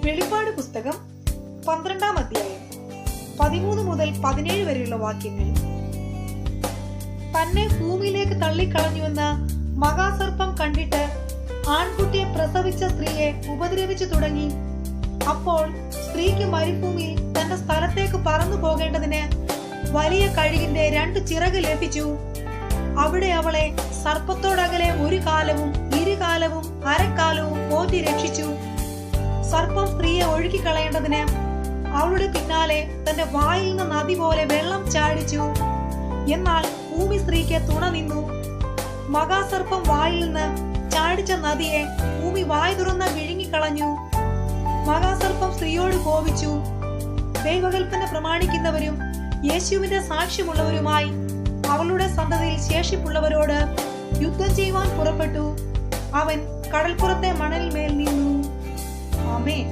വെളിപ്പാട് പുസ്തകം 12-ാം അധ്യായം 13 മുതൽ 17 വരെയുള്ള വാക്യങ്ങൾ. തന്നെ ഭൂമിയിലേക്ക് തള്ളിക്കളഞ്ഞുവെന്ന് മഹാസർപ്പം കണ്ടിട്ട് ആൺകുട്ടിയെ പ്രസവിച്ച സ്ത്രീയെ ഉപദ്രവിച്ചു തുടങ്ങി. അപ്പോൾ സ്ത്രീക്ക് മരുഭൂമിയിൽ തന്റെ സ്ഥലത്തേക്ക് പറന്നു പോകേണ്ടതിന് വലിയ കഴുകിന്റെ 2 ചിറക് ലഭിച്ചു. അവിടെ അവളെ സർപ്പത്തോടകലെ 1 കാലവും 2 കാലവും അരക്കാലവും പോറ്റി രക്ഷിച്ചു. സർപ്പം സ്ത്രീയെ ഒഴുക്കിക്കളയേണ്ടതിന് അവളുടെ പിന്നാലെ തന്റെ വായിൽ നിന്ന് നദി പോലെ വെള്ളം ചാടിച്ചു. എന്നാൽ ഭൂമി സ്ത്രീക്ക് തുണ നിന്നു. മഹാസർപ്പം വായിൽ നിന്ന് ചാടിച്ച നദിയെ ഭൂമി വായ തുറന്ന് വിഴുങ്ങിക്കളഞ്ഞു. മഹാസർപ്പം സ്ത്രീയോട് കോപിച്ചു. ദൈവകൽപ്പന പ്രമാണിക്കുന്നവരും യേശുവിന്റെ സാക്ഷ്യമുള്ളവരുമായി അവളുടെ സന്തതിയിൽ ശേഷിപ്പുള്ളവരോട് യുദ്ധം ചെയ്യുവാൻ പുറപ്പെട്ടു. അവൻ കടൽപ്പുറത്തെ മണലിന്മേൽ നിന്നു. ആമേൻ.